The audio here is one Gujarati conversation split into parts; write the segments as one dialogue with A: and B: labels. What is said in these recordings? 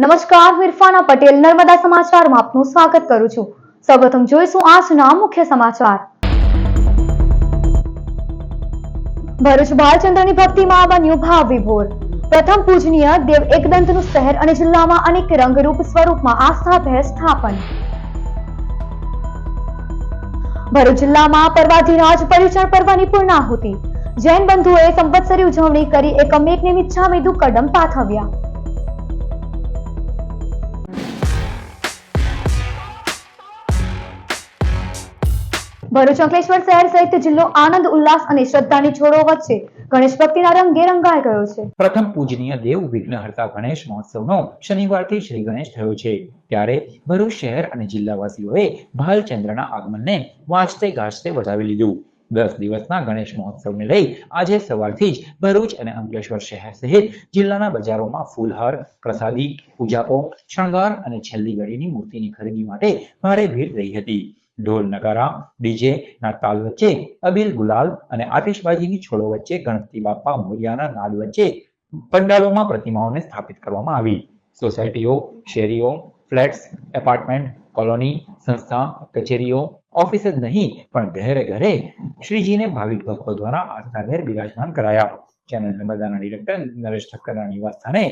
A: નમસ્કાર, હું ઇરફાના પટેલ નર્મદા સમાચારમાં આપનું સ્વાગત કરું છું। સૌપ્રથમ જોઈશું આજના મુખ્ય સમાચાર। ભરૂચ ભાલચંદ્રની ભક્તિમાં બન્યું ભાવ વિભોર। પ્રથમ પૂજનીય દેવ એકદંતનું શહેર અને જિલ્લામાં અનેક રંગરૂપ સ્વરૂપમાં આસ્થાભેર સ્થાપન। ભરૂચ જિલ્લામાં પર્વાધિરાજ પરિચરણ પર્વની પૂર્ણાહુતિ। જૈન બંધુઓએ સંવત્સરી ઉજવણી કરી એકમેકને મિચ્છામિ દુક્કડમ પાઠવ્યા। ભરૂચ અંકલેશ્વર શહેર સહિત જિલ્લો આનંદ ઉલ્લાસ અને શ્રદ્ધાની છોડો વચ્ચે ગણેશ ભક્તિના રંગે રંગાઈ ગયો છે।
B: પ્રથમ પૂજનીય દેવ વિઘ્નહર્તા ગણેશ મહોત્સવનો શનિવારથી શ્રી ગણેશ થયો છે, ત્યારે ભરૂચ શહેર અને જિલ્લાવાસીઓએ ભાલચંદ્રના આગમનને વાજતે ગાજતે વધાવી લીધું। 10 દિવસના ગણેશ મહોત્સવને લઈ આજે સવારથી જ ભરૂચ અને અંકલેશ્વર શહેર સહિત જિલ્લાના બજારોમાં ફૂલહાર, પ્રસાદી, પૂજાઓ, શણગાર અને છેલ્લી ઘડીની મૂર્તિની ખરીદી માટે ભારે ભીડ રહી હતી। ઢોલ નગારા, ડીજે ના તાલ વચ્ચે અબીલ ગુલાલ અને આતિશબાજીની છોડો વચ્ચે ગણપતિ બાપ્પા મોરિયાના નાદ વચ્ચે પંડાલોમાં પ્રતિમાઓને સ્થાપિત કરવામાં આવી। સોસાયટીઓ, શેરીઓ, ફ્લેટ્સ, એપાર્ટમેન્ટ, કોલોની, સંસ્થા, કચેરીઓ, ઓફિસ જ નહીં પણ ઘરે ઘરે શ્રીજીને ભાવિક ભક્તો દ્વારા આસ્થાભેર બિરાજમાન કરાયા। ચેનલ નર્મદાના ડિરેક્ટર નરેશ ઠક્કરના નિવાસ સ્થાને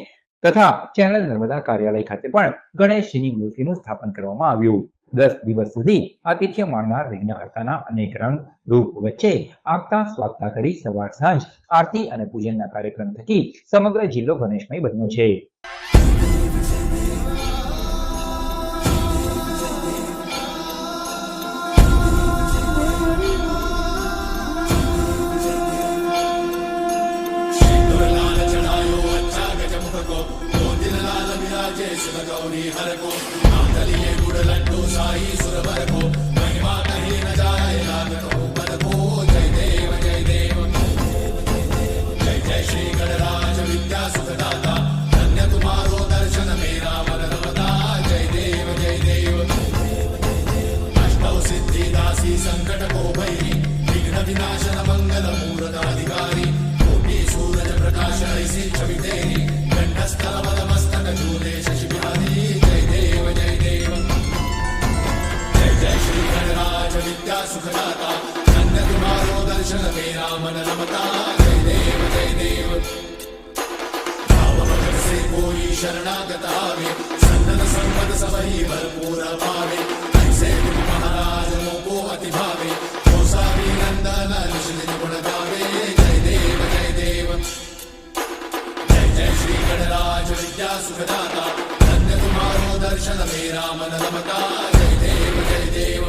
B: તથા ચેનલ નર્મદા કાર્યાલય ખાતે પણ ગણેશજીની મૂર્તિનું સ્થાપન કરવામાં આવ્યું। 10 દિવસ સુધી આતિથ્ય માણનાર વિઘ્નહર્તાના અનેક રંગ રૂપ વચ્ચે આગતા સ્વાગતા કરી સવાર સાંજ આરતી અને પૂજનના કાર્યક્રમ થકી સમગ્ર જિલ્લો ગણેશમય બન્યો છે।
C: शरणागत आवे सन्नत संपद सबही भरपूर पावे ऐसे गुरु महाराज को अति भावे गोसावी नंदन निश्चित गुण गावे। जय देव जय जय श्री गणराज विद्या सुखदाता धन्य तुम्हारो दर्शन मेरा मन रमता। जय देव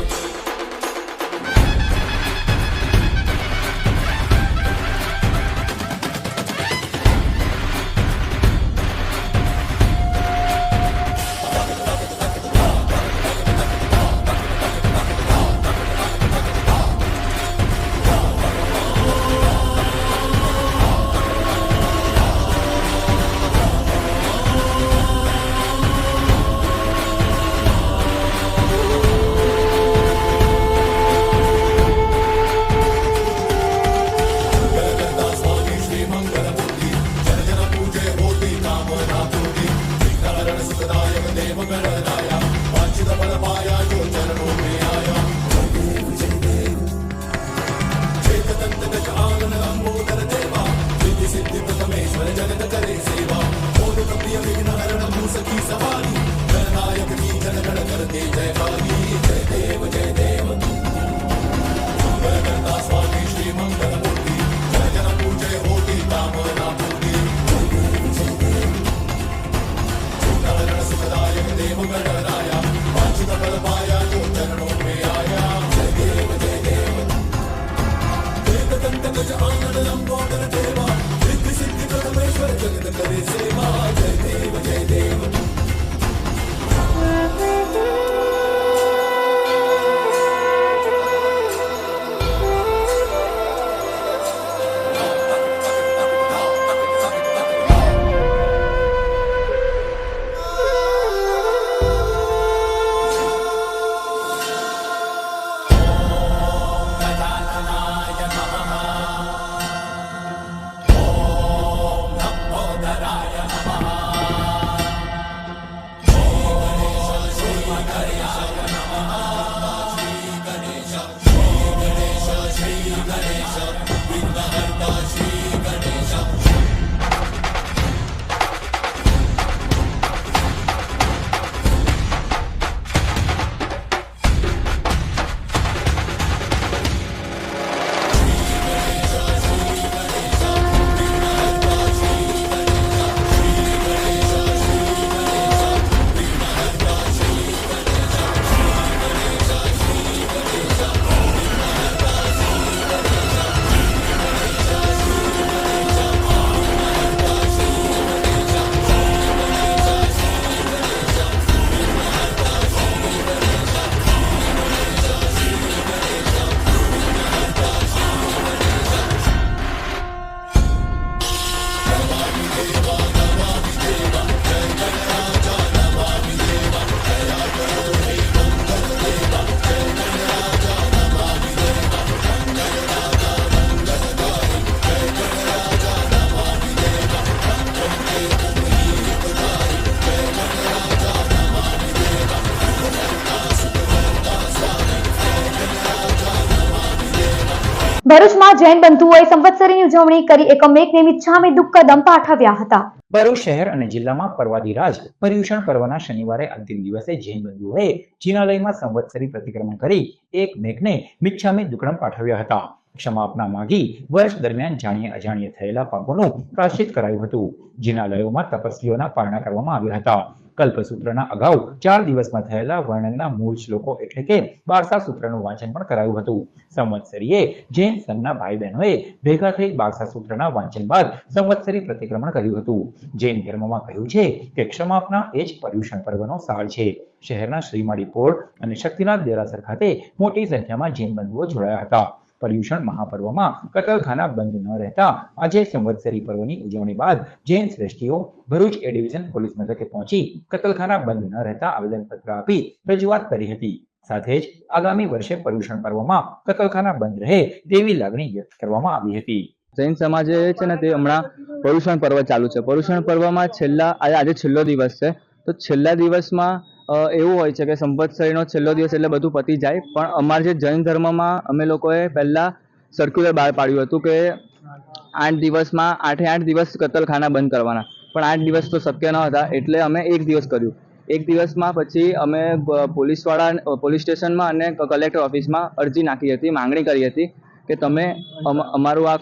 A: ભરૂચમાં જૈન બંધુઓએ સંવત્સરીની ઉજવણી કરી એકમેકને મિચ્છામી દુક્કડમ પાઠવ્યા હતા.
B: ભરૂચ શહેર અને જિલ્લામાં પર્વાધિરાજ પર્યુષણ પર્વના શનિવારે અંતિમ દિવસે જૈન બંધુઓએ જિનાલયમાં સંવત્સરી પ્રતિક્રમણ કરી એકમેકને મિચ્છામી દુક્કડમ પાઠવ્યા હતા. ક્ષમાપના માંગી વર્ષ દરમિયાન જાણીએ અજાણીએ થયેલા પાપોનું પ્રાયશ્ચિત કરાયું હતું. જિનાલયોમાં તપસ્વીઓના પારણા કરવામાં આવ્યા હતા. કલ્પસૂત્રના અગાઉ 4 દિવસમાં થયેલા વર્ણનના મૂળ શ્લોકો એટલે કે 12 સૂત્રનું વાંચન પણ કરાયું હતું. સંવત્સરીએ જૈન સંઘના ભાઈ બહેનોએ ભેગા થઈ 12 સૂત્રના વાંચન બાદ સંવત્સરી પ્રતિક્રમણ કર્યું હતું. જૈન ધર્મમાં કહ્યું છે કે ક્ષમાપના એ જ પર્યુષણ પર્વનો સાર છે. શહેરના શ્રીમાળી પોર્ટ અને શક્તિનાથ દેરાસર ખાતે મોટી સંખ્યામાં જૈન બંધુઓ જોડાયા હતા. પર્યુષણ મહાપર્વમાં કતલખાના બંધ ન રહેતા આજે સંવત્સરી પર્વની ઉજવણી બાદ જૈન શ્રેષ્ઠીઓ ભરૂચ એ ડિવિઝન પોલીસ મથકે પહોંચી કતલખાના બંધ ન રહેતા આવેદનપત્ર આપી રજૂઆત કરી હતી. સાથે જ આગામી વર્ષે પર્યુષણ પર્વમાં કતલખાના બંધ રહે તેવી લાગણી વ્યક્ત કરવામાં આવી હતી.
D: જૈન સમાજે છે ને તે હમણાં પર્યુષણ પર્વ ચાલુ છે. પર્યુષણ પર્વમાં આજે છેલ્લો દિવસ છે. તો છેલ્લા દિવસમાં એવું હોય છે કે સંવત્સરીનો છેલ્લો દિવસ એટલે બધું પતી જાય, પણ અમારા જે જૈન ધર્મમાં અમે લોકોએ પહેલાં સર્ક્યુલર બહાર પાડ્યું હતું કે 8 દિવસમાં 8 દિવસ કતલખાના બંધ કરવાના, પણ 8 દિવસ તો શક્ય ન હતા એટલે અમે 1 દિવસ કર્યું. 1 દિવસમાં પછી અમે પોલીસ સ્ટેશનમાં અને કલેક્ટર ઓફિસમાં અરજી નાખી હતી, માંગણી કરી હતી કે તમે અમારું આ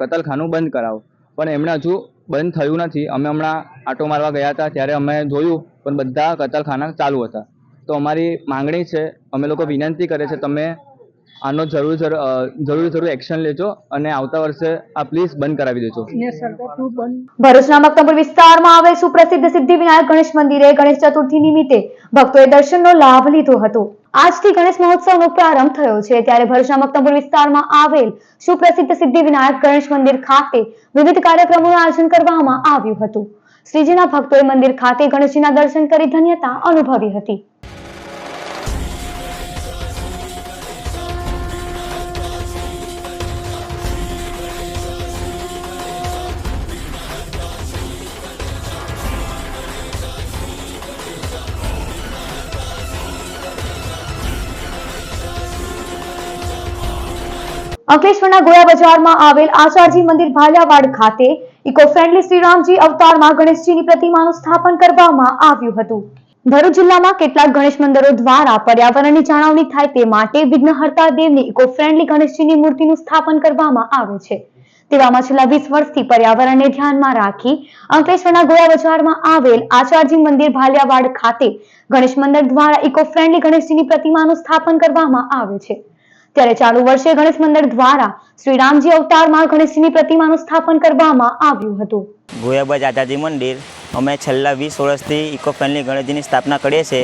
D: કતલખાનું બંધ કરાવો, પણ એમણે હજુ બંધ થયું નથી. અમે હમણાં આટો મારવા ગયા હતા ત્યારે અમે જોયું પણ બધા કતલખાના ચાલુ હતા. તો અમારી માંગણી છે, અમે લોકો વિનંતી કરે છે તમે આનો જરૂર એક્શન લેજો અને આવતા વર્ષે આ પ્લીઝ બંધ કરાવી દેજો.
A: ભરૂચના મક્તમપુર વિસ્તારમાં આવેલ સુપ્રસિદ્ધ સિદ્ધિવિનાયક ગણેશ મંદિરે ગણેશ ચતુર્થી નિમિત્તે ભક્તોએ દર્શનનો લાભ લીધો હતો. આજથી ગણેશ મહોત્સવનો પ્રારંભ થયો છે ત્યારે ભરૂચના મક્તમપુર વિસ્તારમાં આવેલ સુપ્રસિદ્ધ સિદ્ધિવિનાયક ગણેશ મંદિર ખાતે વિવિધ કાર્યક્રમોનું આયોજન કરવામાં આવ્યું હતું. શ્રીજીના ભક્તોએ મંદિર ખાતે ગણેશજીના દર્શન કરી ધન્યતા અનુભવી હતી. અંકલેશ્વરના ગોયા બજારમાં આવેલ આચાર્યજી મંદિર ભાલિયાવાડ ખાતે ઇકો ફ્રેન્ડલી શ્રીરામજી અવતારમાં ગણેશજીની પ્રતિમાનું સ્થાપન કરવામાં આવ્યું હતું. ભરૂચ જિલ્લામાં કેટલાક ગણેશ મંદિરો દ્વારા પર્યાવરણની જાળવણી થાય તે માટે વિઘ્નહર્તા દેવની ઇકો ફ્રેન્ડલી ગણેશજીની મૂર્તિનું સ્થાપન કરવામાં આવે છે. તેવામાં છેલ્લા 20 વર્ષથી પર્યાવરણને ધ્યાનમાં રાખી અંકલેશ્વરના ગોયા બજારમાં આવેલ આચાર્યજી મંદિર ભાલિયાવાડ ખાતે ગણેશ મંદિર દ્વારા ઇકો ફ્રેન્ડલી ગણેશજીની પ્રતિમાનું સ્થાપન કરવામાં આવે છે. ત્યારે ચાલુ વર્ષે ગણેશ મંદિર દ્વારા શ્રીરામજી અવતારમાં ગણેશજીની પ્રતિમાનું સ્થાપન કરવામાં આવ્યું હતું.
E: ગોયાબાજ આચાર્યજી મંદિર અમે છેલ્લા 20 વર્ષથી ઇકો ફ્રેન્ડલી ગણેશજીની સ્થાપના કરીએ છીએ.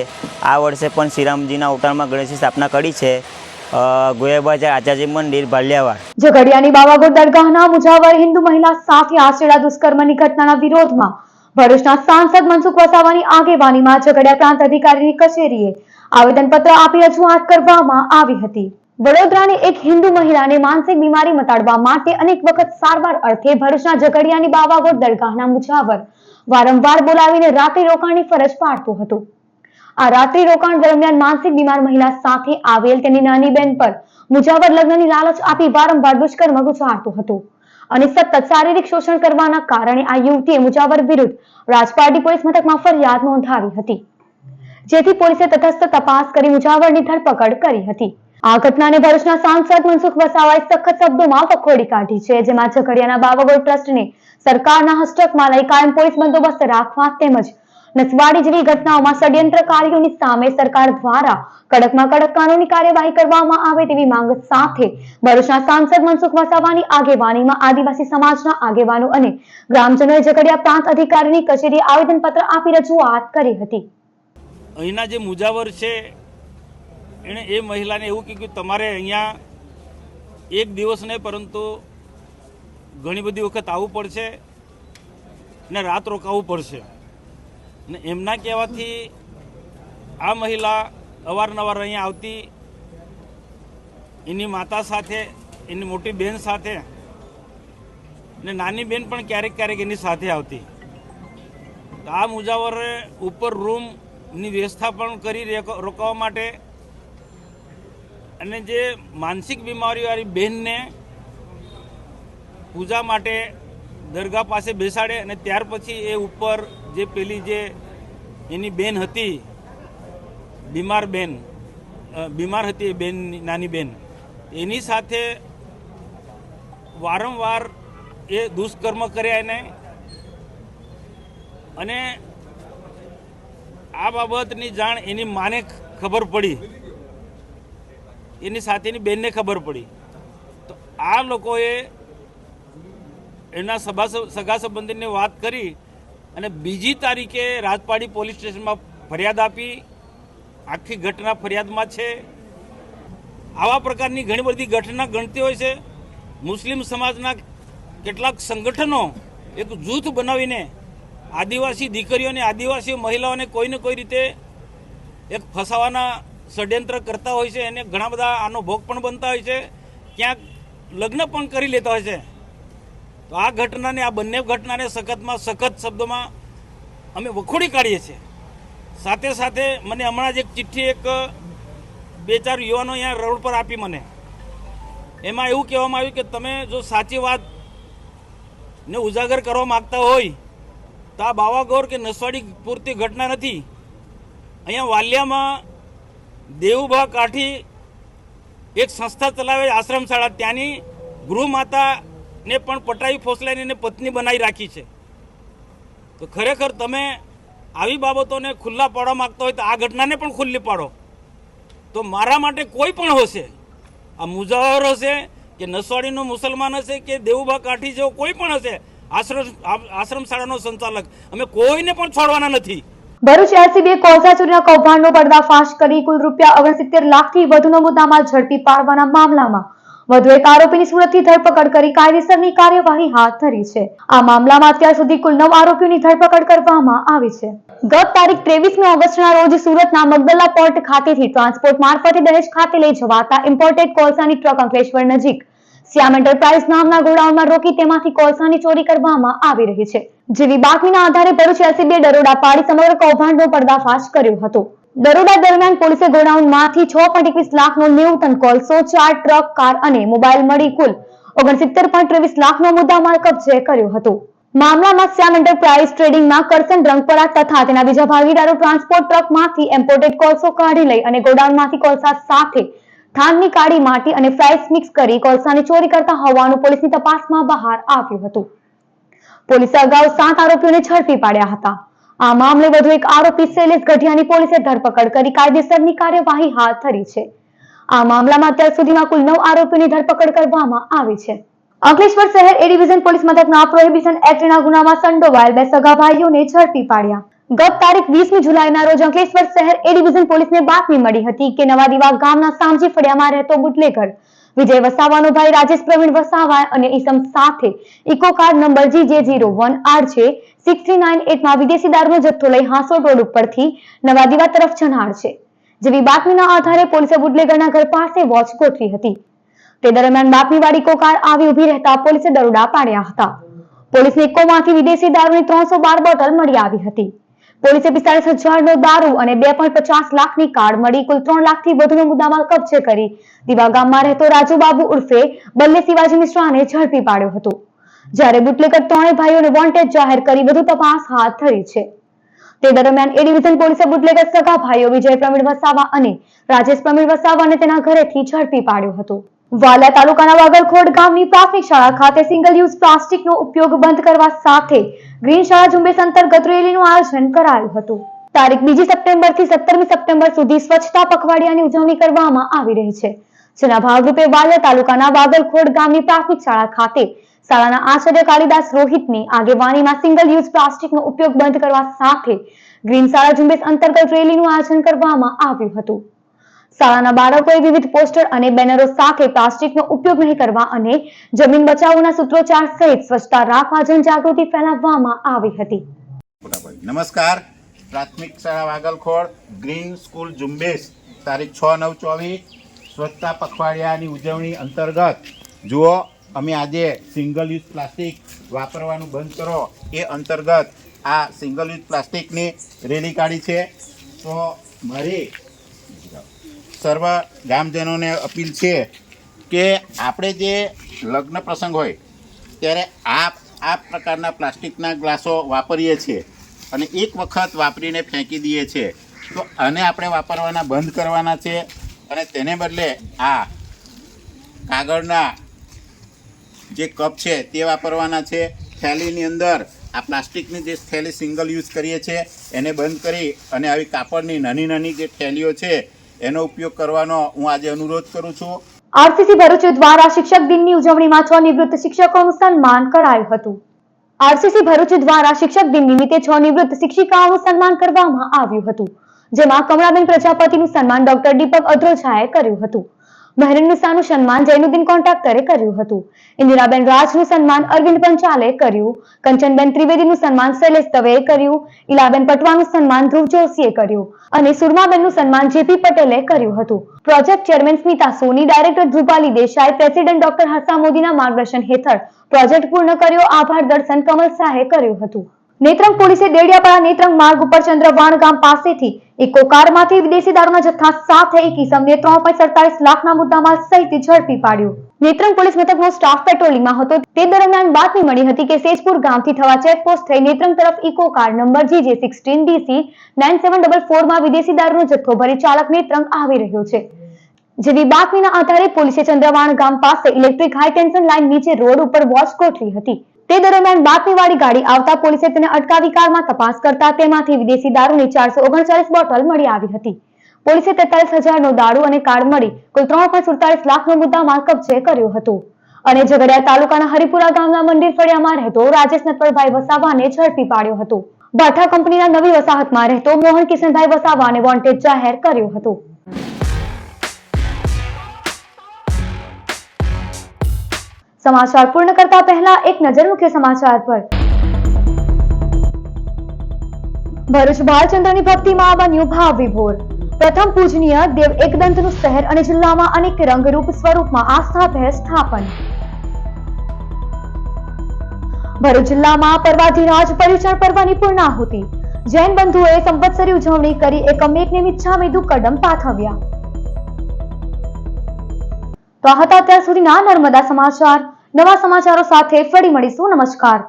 E: આ વર્ષે પણ શ્રીરામજીના અવતારમાં ગણેશની સ્થાપના કરી છે. ગોયાબાજ આચાર્યજી મંદિર ભાલિયાવાડ.
A: ઝઘડિયાની બાવાગોર દરગાહના મુજાવર હિન્દુ મહિલા સાથે આચરેલા દુષ્કર્મની ઘટનાના વિરોધમાં ભરૂચના સાંસદ મનસુખ વસાવાની આગેવાનીમાં ઝઘડિયા પ્રાંત અધિકારીની કચેરીએ આવેદનપત્ર આપી રજૂઆત કરવામાં આવી હતી. વડોદરાની એક હિન્દુ મહિલાને માનસિક બીમારી મટાડવા માટે અનેક વખત સારવાર અર્થે ભરૂચના ઝઘડિયાની બાવાગોર દરગાહના મુજાવર વારંવાર બોલાવીને રાત્રિ રોકાણની ફરજ પાડતો હતો. આ રાત્રિ રોકાણ દરમિયાન માનસિક બીમાર મહિલા સાથે આવેલ તેની નાની બેન પર મુજાવર લગ્નની લાલચ આપી વારંવાર દુષ્કર્મ ગુજારતો હતો અને સતત શારીરિક શોષણ કરવાના કારણે આ યુવતીએ મુજાવર વિરુદ્ધ રાજપારડી પોલીસ મથકમાં ફરિયાદ નોંધાવી હતી, જેથી પોલીસે તટસ્થ તપાસ કરી મુજાવરની ધરપકડ કરી હતી. આ ઘટનાને ભરૂચના સાંસદ મનસુખ વસાવાએ સખત શબ્દોમાં વખોડી કાઢી છે, જેમાં ઝઘડિયાના બાવાગોર ટ્રસ્ટને સરકારના હસ્તકમાં લઈ કાયમ પોલીસ બંદોબસ્ત રાખવા તેમજ નસવાડી જેવી ઘટનાઓમાં ષડયંત્રકારીઓની સામે સરકાર દ્વારા કડકમાં કડક કાનૂની કાર્યવાહી કરવામાં આવે તેવી માંગ સાથે ભરૂચના સાંસદ મનસુખ વસાવાની આગેવાનીમાં આદિવાસી સમાજના આગેવાનો અને ગ્રામજનોએ ઝઘડિયા પ્રાંત અધિકારીની કચેરીએ આવેદનપત્ર આપી રજૂઆત કરી હતી.
F: અહીંના જે મુજાવર છે એણે એ મહિલાને એવું કહ્યું કે તમારે અહીંયા એક દિવસ નહીં પરંતુ ઘણી બધી વખત આવવું પડશે ને રાત રોકાવું પડશે. ને એમના કહેવાથી આ મહિલા અવારનવાર અહીંયા આવતી, એની માતા સાથે, એની મોટી બહેન સાથે ને નાની બહેન પણ ક્યારેક ક્યારેક એની સાથે આવતી. તો આ મુજાવરે ઉપર રૂમની વ્યવસ્થા પણ કરી રોકાવા માટે અને જે માનસિક બીમારીવાળી બહેનને પૂજા માટે દરગાહ પાસે બેસાડે અને ત્યાર પછી એ ઉપર જે પેલી જે એની બેન હતી બીમાર હતી એ બેન, નાની બેન, એની સાથે વારંવાર એ દુષ્કર્મ કર્યા એને. અને આ બાબતની જાણ એની માને ખબર પડી, એની સાથેની બેનને ખબર પડી. તો આ લોકોએ એના સગા સંબંધીને વાત કરી અને બીજી તારીખે રાજપાડી પોલીસ સ્ટેશનમાં ફરિયાદ આપી. આખી ઘટના ફરિયાદમાં છે. આવા પ્રકારની ઘણી બધી ઘટના ગણતી હોય છે. મુસ્લિમ સમાજના કેટલાક સંગઠનો એક જૂથ બનાવીને આદિવાસી દીકરીઓને, આદિવાસી મહિલાઓને કોઈને કોઈ રીતે એક ફસાવાના ષડયંત્ર કરતા હોય છે. એને ઘણા બધા આનો ભોગ પણ બનતા હોય છે, ક્યાંક લગ્ન પણ કરી લેતા હોય છે. તો આ ઘટનાને, આ બંને ઘટનાને સખતમાં સખત શબ્દોમાં અમે વખોડી કાઢીએ છીએ. સાથે સાથે મને હમણાં જ એક ચિઠ્ઠી એક 2-4 યુવાનો અહીંયા રોડ પર આપી મને. એમાં એવું કહેવામાં આવ્યું કે તમે જો સાચી વાત ને ઉજાગર કરવા માગતા હોય તો આ બાવાગોર કે નસવાડી પૂરતી ઘટના નથી. અહીંયા વાલિયામાં દેવુભા કાઠી એક સંસ્થા ચલાવે આશ્રમ શાળા, ત્યાંની ગૃહમાતાને પણ પટાવી ફોસલાઈને એને પત્ની બનાવી રાખી છે. તો ખરેખર તમે આવી બાબતોને ખુલ્લા પાડવા માગતા હોય તો આ ઘટનાને પણ ખુલ્લી પાડો. તો મારા માટે કોઈ પણ હશે, આ મુજાવર હશે કે નસવાડીનો મુસલમાન હશે કે દેવુભા કાઠી જેવો કોઈ પણ હશે, આશ્રમ શાળાનો સંચાલક, અમે કોઈને પણ છોડવાના નથી.
A: ભરૂચ એલસીબીએ કોલસા ચોરીના કૌભાંડનો પર્દાફાશ કરી કુલ ₹69 લાખથી વધુનો મુદ્દામાલ ઝડપી પાડવાના મામલામાં વધુ એક આરોપીની સુરતથી ધરપકડ કરી કાયદેસરની કાર્યવાહી હાથ ધરી છે. આ મામલામાં અત્યાર સુધી કુલ 9 આરોપીઓની ધરપકડ કરવામાં આવી છે. ગત તારીખ 23મી ઓગસ્ટના રોજ સુરતના મગદલ્લા પોર્ટ ખાતેથી ટ્રાન્સપોર્ટ મારફતે દહેજ ખાતે લઈ જવાતા ઇમ્પોર્ટેડ કોલસાની ટ્રક અંકલેશ્વર નજીક શ્યામ એન્ટરપ્રાઇઝ નામના ગોડાઉનમાં રોકી તેમાંથી કોલસાની ચોરી કરવામાં આવી રહી છે. જેવી બાતમીના આધારે ભરૂચ એલસીબીએ દરોડા પાડી સમગ્ર કૌભાંડનો પર્દાફાશ કર્યો હતો. દરોડા દરમિયાન પોલીસે ગોડાઉનમાંથી 6.21 લાખનો 90 ટન કોલસો, 4 ટ્રક, કાર અને મોબાઈલ મળી કુલ 69.23 લાખનો મુદ્દામાલ કબજે કર્યો હતો. મામલામાં શ્યામ એન્ટરપ્રાઇઝ ટ્રેડિંગના કરસન રંગપરા તથા તેના બીજા ભાગીદારો ટ્રાન્સપોર્ટ ટ્રકમાંથી ઇમ્પોર્ટેડ કોલસો કાઢી લઈ અને ગોડાઉનમાંથી કોલસા સાથે ધાનની કાળી માટી અને ફ્રાઈસ મિક્સ કરી કોલસાની ચોરી કરતા હોવાનું પોલીસની તપાસમાં બહાર આવ્યું હતું. પોલીસે અગાઉ 7 આરોપીઓને ઝડપી પાડ્યા હતા. આ મામલે વધુ એક આરોપી શૈલેષ ગઢિયાની પોલીસે ધરપકડ કરી કાયદેસરની કાર્યવાહી હાથ ધરી છે. આ મામલામાં અત્યાર સુધીમાં કુલ 9 આરોપીઓની ધરપકડ કરવામાં આવી છે. અંકલેશ્વર શહેર એ ડિવિઝન પોલીસ મથકના પ્રોહિબિશન એક્ટના ગુનામાં સંડોવાયેલ 2 સગા ભાઈઓને ઝડપી પાડ્યા. ગત તારીખ 20મી જુલાઈના રોજ અંકલેશ્વર શહેર એ ડિવિઝન પોલીસને બાતમી મળી હતી કે નવાદીવા ગામના સામજી ફળિયામાં રહેતો બુટલેગર વિજય વસાવાનો ભાઈ રાજેશ પ્રવીણ વસાવા અને ઈસમ સાથે ઇકો કાર નંબર GJ01RJ6398 માં વિદેશી દારૂનો જથ્થો લઈ હાંસોડ રોડ ઉપરથી નવાદીવા તરફ જનાર છે. જેવી બાતમીના આધારે પોલીસે બુટલેગરના ઘર પાસે વોચ ગોઠવી હતી. તે દરમિયાન બાતમીવાળી ઇકો કાર આવી ઉભી રહેતા પોલીસે દરોડા પાડ્યા હતા. પોલીસને ઇકોમાંથી વિદેશી દારૂની 312 બોટલ મળી આવી હતી. પોલીસે 45,000નો દારૂ અને 2.50 લાખની કાર મળી કુલ 3 લાખથી વધુનો મુદ્દામાલ કબજે કરી દીવા ગામમાં રહેતો રાજુબાબુ ઉર્ફે બલ્લે શિવાજી મિશ્રાને ઝડપી પાડ્યો હતો. જ્યારે બુટલેગર 3 ભાઈઓને વોન્ટેડ જાહેર કરી વધુ તપાસ હાથ ધરી છે. તે દરમિયાન એ ડિવિઝન પોલીસે બુટલેગર સગા ભાઈઓ વિજય પ્રવીણ વસાવા અને રાજેશ પ્રવીણ વસાવાને તેના ઘરેથી ઝડપી પાડ્યો હતો. વાલિયા તાલુકાના વાગલખોડ ગામની પ્રાથમિક શાળા ખાતે સિંગલ યુઝ પ્લાસ્ટિકનો ઉપયોગ બંધ કરવા સાથે ગ્રીન શાળા ઝુંબેશ અંતર્ગત રેલીનું આયોજન કરાયું હતું. તારીખ 2 સપ્ટેમ્બરથી 17મી સપ્ટેમ્બર સુધી સ્વચ્છતા પખવાડિયાની ઉજવણી કરવામાં આવી રહી છે. જેના ભાગરૂપે વાલિયા તાલુકાના વાગલખોડ ગામની પ્રાથમિક શાળા ખાતે શાળાના આચાર્ય કાલિદાસ રોહિતની આગેવાનીમાં સિંગલ યુઝ પ્લાસ્ટિકનો ઉપયોગ બંધ કરવા સાથે ગ્રીન શાળા ઝુંબેશ અંતર્ગત રેલીનું આયોજન કરવામાં આવ્યું હતું. શાળાના બાળકોએ વિવિધ પોસ્ટર અને બેનરો સાથે પ્લાસ્ટિકનો ઉપયોગ નહીં કરવા અને જમીન બચાવોના સૂત્રોચ્ચાર સહિત સ્વચ્છતા રાખવા જનજાગૃતિ ફેલાવવામાં આવી હતી.
G: નમસ્કાર. પ્રાથમિક શાળા વાગલખોડ ગ્રીન સ્કૂલ ઝુંબેશ તારીખ 6/9/24 સ્વચ્છતા પખવાડિયાની ઉજવણી અંતર્ગત જુઓ અમે આજે સિંગલ યુઝ પ્લાસ્ટિક વાપરવાનું બંધ કરો એ અંતર્ગત આ સિંગલ યુઝ પ્લાસ્ટિકની રેલી કાઢી છે. તો મારી સર્વ ગામજનોને અપીલ છે કે આપણે જે લગ્ન પ્રસંગ હોય ત્યારે આ પ્રકારના પ્લાસ્ટિકના ગ્લાસો વાપરીએ છીએ અને એક વખત વાપરીને ફેંકી દઈએ છીએ, તો આને આપણે વાપરવાના બંધ કરવાના છે અને તેને બદલે આ કાગળના જે કપ છે તે વાપરવાના છે. થેલીની અંદર આ પ્લાસ્ટિકની જે થેલી સિંગલ યુઝ કરીએ છીએ એને બંધ કરી અને આવી કાપડની નાની નાની જે થેલીઓ છે એનો ઉપયોગ કરવાનો હું આજે અનુરોધ કરું છું.
A: આરસીસી ભરૂચ દ્વારા શિક્ષક દિનની ઉજવણીમાં 6 નિવૃત્ત શિક્ષકોનું સન્માન કરાયું હતું. આરસીસી ભરૂચ દ્વારા શિક્ષક દિન નિમિત્તે 6 નિવૃત્ત શિક્ષિકાઓનું સન્માન કરવામાં આવ્યું હતું, જેમાં કમળાબેન પ્રજાપતિનું સન્માન ડોક્ટર દીપક અદ્રોજાએ કર્યું હતું. મહેરનિસાનું સન્માન જૈનુદ્દીન કોન્ટ્રાક્ટરે કર્યું હતું. ઇન્દિરાબેન રાજનું સન્માન અરવિંદ પંચાલે કર્યું. કંચનબેન ત્રિવેદીનું સન્માન શૈલેષ દવેએ કર્યું. ઇલાબેન પટવાનું સન્માન ધ્રુવ જોશીએ કર્યું અને સુરમાબેનનું સન્માન જેપી પટેલે કર્યું હતું. Project chairman Smita Soni, director Dhrupali Desai, president doctor Harsha મોદીના માર્ગદર્શન હેઠળ પ્રોજેક્ટ પૂર્ણ કર્યો. આભાર દર્શન કમલ શાહે કર્યું હતું. નેત્રંગ પોલીસે દેડિયાપાડા નેત્રંગ માર્ગ ઉપર ચંદ્રવાણ ગામ પાસેથી ઇકો કારમાંથી વિદેશી દારૂના જથ્થા સાથે એક ઇસમને 3.47 લાખના મુદ્દામાલ સહિત ઝડપી પાડ્યો. નેત્રંગ પોલીસ મથકનો સ્ટાફ પેટ્રોલિંગમાં હતો તે દરમિયાન બાતમી મળી હતી કે સેજપુર ગામથી થવા ચેકપોસ્ટ થઈ નેત્રંગ તરફ ઇકો કાર નંબર GJ16DC 9744 માં વિદેશી દારૂનો જથ્થો ભરી ચાલક નેત્રંગ આવી રહ્યો છે. જેવી બાતમીના આધારે પોલીસે ચંદ્રવાણ ગામ પાસે ઇલેક્ટ્રિક હાઈ ટેન્શન લાઇન નીચે રોડ ઉપર વોચ ગોઠવી હતી. તે દરમિયાન બાતમીવાળી ગાડી આવતા પોલીસે તેને અટકાવી કારમાં તપાસ કરતા તેમાંથી વિદેશી દારૂની 439 બોટલ મળી આવી હતી. પોલીસે 43,000નો દારૂ અને કાર મળી કુલ 3.47 લાખનો મુદ્દામાલ કબજે કર્યો હતો અને ઝઘડિયા તાલુકાના હરિપુરા ગામના મંદિર ફળિયામાં રહેતો રાજેશ નટવરભાઈ વસાવાને ઝડપી પાડ્યો હતો. બાઠા કંપનીના નવી વસાહતમાં રહેતો મોહન કિશનભાઈ વસાવાને વોન્ટેડ જાહેર કર્યો હતો. સમાચાર પૂર્ણ કરતા પહેલા એક નજર મુખ્ય સમાચાર પર. ભરૂચ ભાલચંદ્રની ભક્તિમાં બન્યું ભાવ વિભોર. પ્રથમ પૂજનીય દેવ એકદંતનું શહેર અને જિલ્લામાં અનેક રંગરૂપ સ્વરૂપમાં આસ્થાભેર સ્થાપન. ભરૂચ જિલ્લામાં પર્વાધિરાજ પર્યુષણ પર્વની પૂર્ણાહુતિ. જૈન બંધુઓએ સંવત્સરી ઉજવણી કરી એકમેકને મિચ્છામી દુક્કડમ પાઠવ્યા. તો આ હતા અત્યાર સુધીના નર્મદા સમાચાર. નવા સમાચારો સાથે ફરી મળીશું. નમસ્કાર.